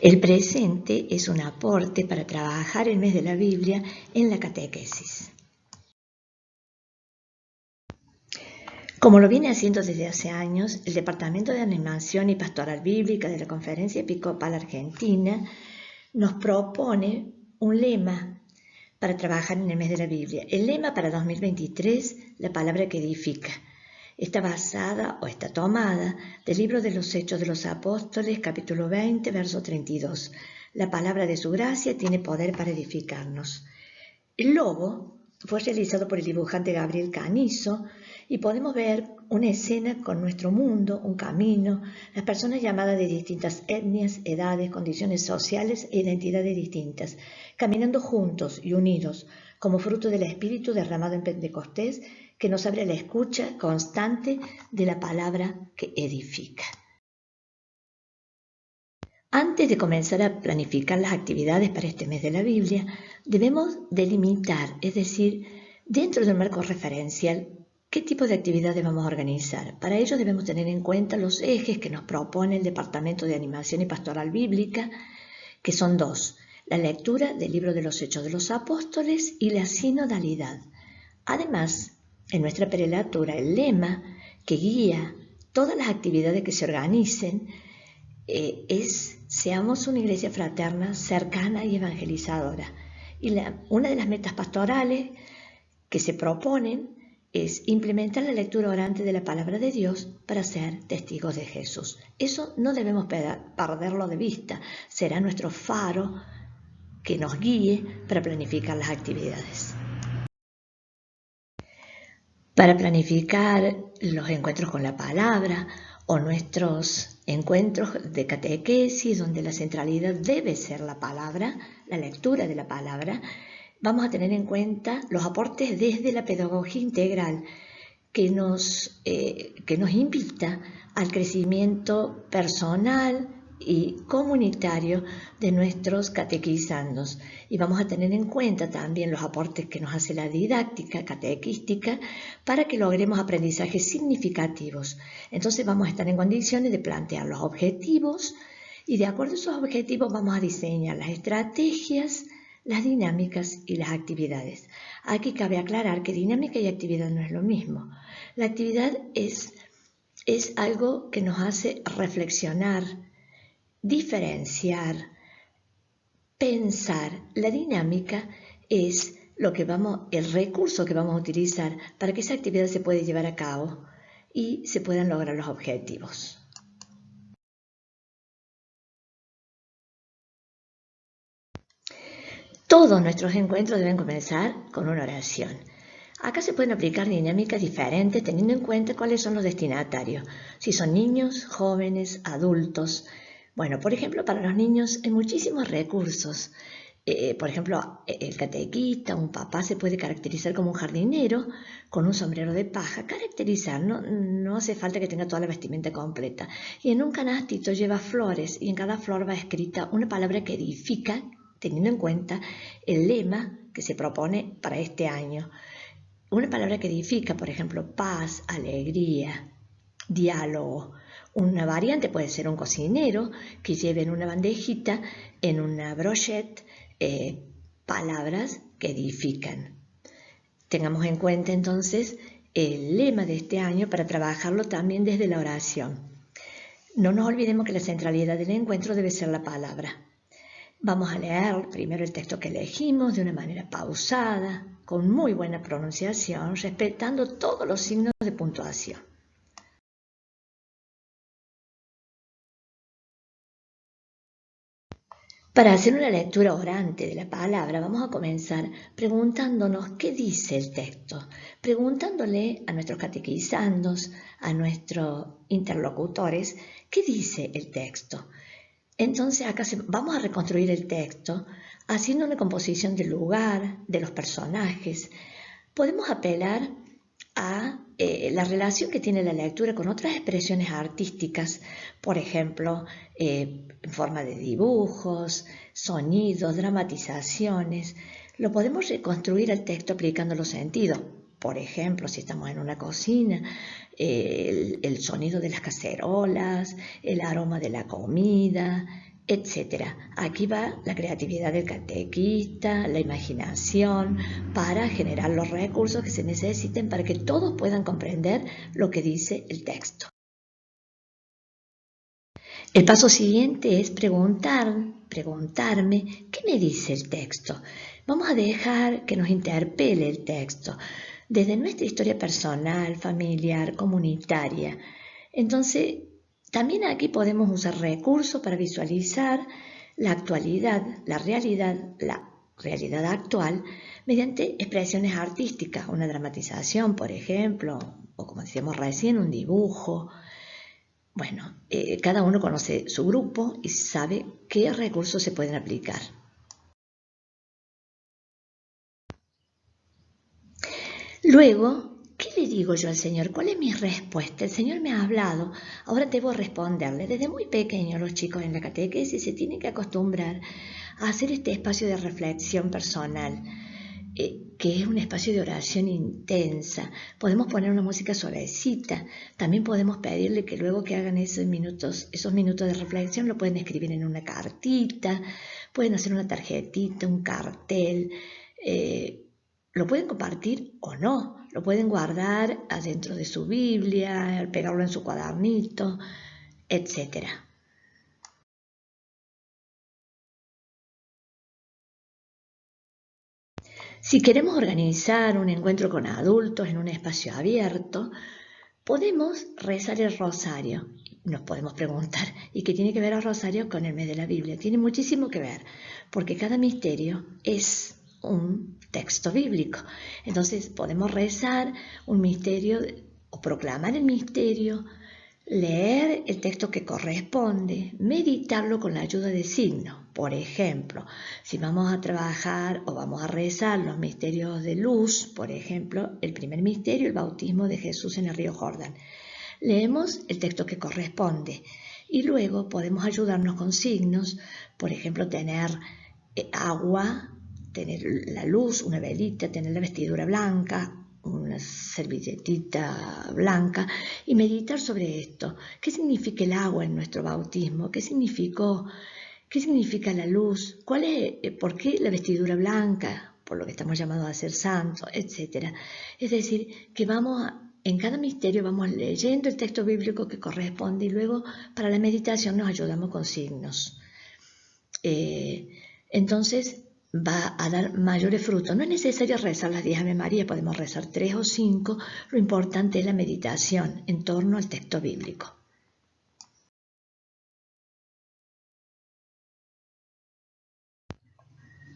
El presente es un aporte para trabajar el mes de la Biblia en la catequesis. Como lo viene haciendo desde hace años, el Departamento de Animación y Pastoral Bíblica de la Conferencia Episcopal Argentina nos propone un lema para trabajar en el mes de la Biblia. El lema para 2023, la palabra que edifica. Está basada o está tomada del libro de los Hechos de los Apóstoles, capítulo 20, verso 32. La palabra de su gracia tiene poder para edificarnos. El logo fue realizado por el dibujante Gabriel Canizo y podemos ver una escena con nuestro mundo, un camino, las personas llamadas de distintas etnias, edades, condiciones sociales e identidades distintas, caminando juntos y unidos como fruto del Espíritu derramado en Pentecostés, que nos abre la escucha constante de la palabra que edifica. Antes de comenzar a planificar las actividades para este mes de la Biblia, debemos delimitar, es decir, dentro del marco referencial, qué tipo de actividades vamos a organizar. Para ello debemos tener en cuenta los ejes que nos propone el Departamento de Animación y Pastoral Bíblica, que son dos: la lectura del libro de los Hechos de los Apóstoles y la sinodalidad. Además, en nuestra prelatura, el lema que guía todas las actividades que se organicen es: seamos una iglesia fraterna, cercana y evangelizadora. Y una de las metas pastorales que se proponen es implementar la lectura orante de la palabra de Dios para ser testigos de Jesús. Eso no debemos perderlo de vista. Será nuestro faro que nos guíe para planificar las actividades. Para planificar los encuentros con la palabra o nuestros encuentros de catequesis, donde la centralidad debe ser la palabra, la lectura de la palabra, vamos a tener en cuenta los aportes desde la pedagogía integral que nos invita al crecimiento personal y comunitario de nuestros catequizandos. Y vamos a tener en cuenta también los aportes que nos hace la didáctica catequística para que logremos aprendizajes significativos. Entonces vamos a estar en condiciones de plantear los objetivos y de acuerdo a esos objetivos vamos a diseñar las estrategias, las dinámicas y las actividades. Aquí cabe aclarar que dinámica y actividad no es lo mismo. La actividad es algo que nos hace reflexionar, diferenciar, pensar. La dinámica es el recurso que vamos a utilizar para que esa actividad se pueda llevar a cabo y se puedan lograr los objetivos. Todos nuestros encuentros deben comenzar con una oración. Acá se pueden aplicar dinámicas diferentes teniendo en cuenta cuáles son los destinatarios, si son niños, jóvenes, adultos. Bueno, por ejemplo, para los niños hay muchísimos recursos. Por ejemplo, el catequista, un papá se puede caracterizar como un jardinero con un sombrero de paja. Caracterizar, no hace falta que tenga toda la vestimenta completa. Y en un canastito lleva flores y en cada flor va escrita una palabra que edifica, teniendo en cuenta el lema que se propone para este año. Una palabra que edifica, por ejemplo, paz, alegría, diálogo. Una variante puede ser un cocinero que lleve en una bandejita, en una brochette, palabras que edifican. Tengamos en cuenta entonces el lema de este año para trabajarlo también desde la oración. No nos olvidemos que la centralidad del encuentro debe ser la palabra. Vamos a leer primero el texto que elegimos de una manera pausada, con muy buena pronunciación, respetando todos los signos de puntuación. Para hacer una lectura orante de la palabra, vamos a comenzar preguntándonos qué dice el texto, preguntándole a nuestros catequizandos, a nuestros interlocutores, qué dice el texto. Entonces acá vamos a reconstruir el texto haciendo una composición del lugar, de los personajes. Podemos apelar a la relación que tiene la lectura con otras expresiones artísticas, por ejemplo, en forma de dibujos, sonidos, dramatizaciones. Lo podemos reconstruir al texto aplicando los sentidos. Por ejemplo, si estamos en una cocina, el sonido de las cacerolas, el aroma de la comida, etc. Aquí va la creatividad del catequista, la imaginación, para generar los recursos que se necesiten para que todos puedan comprender lo que dice el texto. El paso siguiente es preguntarme, ¿qué me dice el texto? Vamos a dejar que nos interpele el texto desde nuestra historia personal, familiar, comunitaria. Entonces, también aquí podemos usar recursos para visualizar la actualidad, la realidad actual, mediante expresiones artísticas, una dramatización, por ejemplo, o como decíamos recién, un dibujo. Bueno, cada uno conoce su grupo y sabe qué recursos se pueden aplicar. Luego, ¿qué le digo yo al Señor? ¿Cuál es mi respuesta? El Señor me ha hablado, ahora debo responderle. Desde muy pequeños los chicos en la catequesis se tienen que acostumbrar a hacer este espacio de reflexión personal, que es un espacio de oración intensa. Podemos poner una música suavecita, también podemos pedirle que luego que hagan esos minutos de reflexión lo pueden escribir en una cartita, pueden hacer una tarjetita, un cartel, lo pueden compartir o no, lo pueden guardar adentro de su Biblia, pegarlo en su cuadernito, etc. Si queremos organizar un encuentro con adultos en un espacio abierto, podemos rezar el rosario. Nos podemos preguntar, ¿y qué tiene que ver el rosario con el mes de la Biblia? Tiene muchísimo que ver, porque cada misterio es un texto bíblico. Entonces podemos rezar un misterio o proclamar el misterio, leer el texto que corresponde, meditarlo con la ayuda de signos. Por ejemplo, si vamos a trabajar o vamos a rezar los misterios de luz, por ejemplo, el primer misterio, el bautismo de Jesús en el río Jordán. Leemos el texto que corresponde y luego podemos ayudarnos con signos, por ejemplo, tener agua, tener la luz, una velita, tener la vestidura blanca, una servilletita blanca y meditar sobre esto. ¿Qué significa el agua en nuestro bautismo? ¿Qué significa la luz? ¿Por qué la vestidura blanca? Por lo que estamos llamados a ser santos, etc. Es decir, que en cada misterio vamos leyendo el texto bíblico que corresponde y luego para la meditación nos ayudamos con signos. Entonces va a dar mayores frutos. No es necesario rezar las 10 Ave María, podemos rezar 3 o 5. Lo importante es la meditación en torno al texto bíblico.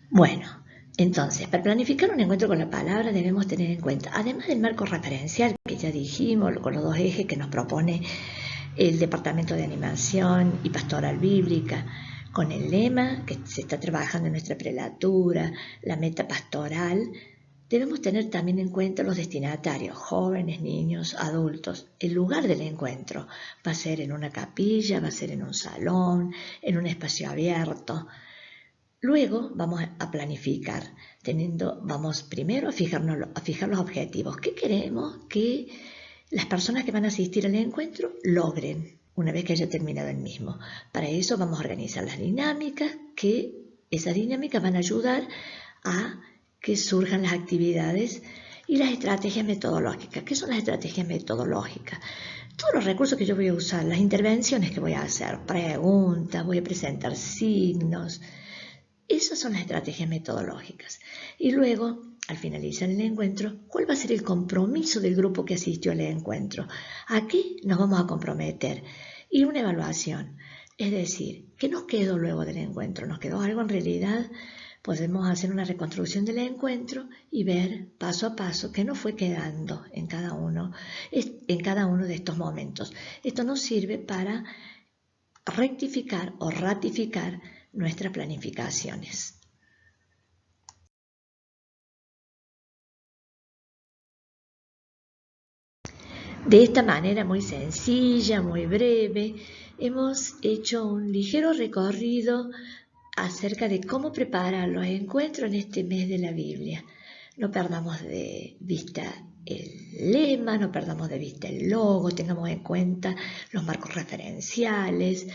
Bueno, entonces, para planificar un encuentro con la palabra debemos tener en cuenta, además del marco referencial que ya dijimos, con los 2 ejes que nos propone el Departamento de Animación y Pastoral Bíblica, con el lema que se está trabajando en nuestra prelatura, la meta pastoral, debemos tener también en cuenta los destinatarios, jóvenes, niños, adultos. El lugar del encuentro va a ser en una capilla, va a ser en un salón, en un espacio abierto. Luego vamos a planificar, vamos primero a fijar los objetivos. ¿Qué queremos que las personas que van a asistir al encuentro logren una vez que haya terminado el mismo? Para eso vamos a organizar las dinámicas, que esas dinámicas van a ayudar a que surjan las actividades y las estrategias metodológicas. ¿Qué son las estrategias metodológicas? Todos los recursos que yo voy a usar, las intervenciones que voy a hacer, preguntas, voy a presentar signos. Esas son las estrategias metodológicas. Y luego, al finalizar el encuentro, ¿cuál va a ser el compromiso del grupo que asistió al encuentro? ¿A qué nos vamos a comprometer? Y una evaluación. Es decir, ¿qué nos quedó luego del encuentro? ¿Nos quedó algo en realidad? Podemos hacer una reconstrucción del encuentro y ver paso a paso qué nos fue quedando en cada uno de estos momentos. Esto nos sirve para rectificar o ratificar nuestras planificaciones. De esta manera muy sencilla, muy breve, hemos hecho un ligero recorrido acerca de cómo preparar los encuentros en este mes de la Biblia. No perdamos de vista el lema, no perdamos de vista el logo, tengamos en cuenta los marcos referenciales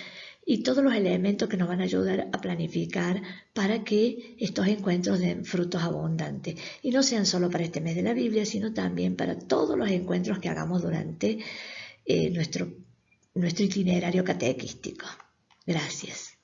y todos los elementos que nos van a ayudar a planificar para que estos encuentros den frutos abundantes. Y no sean solo para este mes de la Biblia, sino también para todos los encuentros que hagamos durante nuestro itinerario catequístico. Gracias.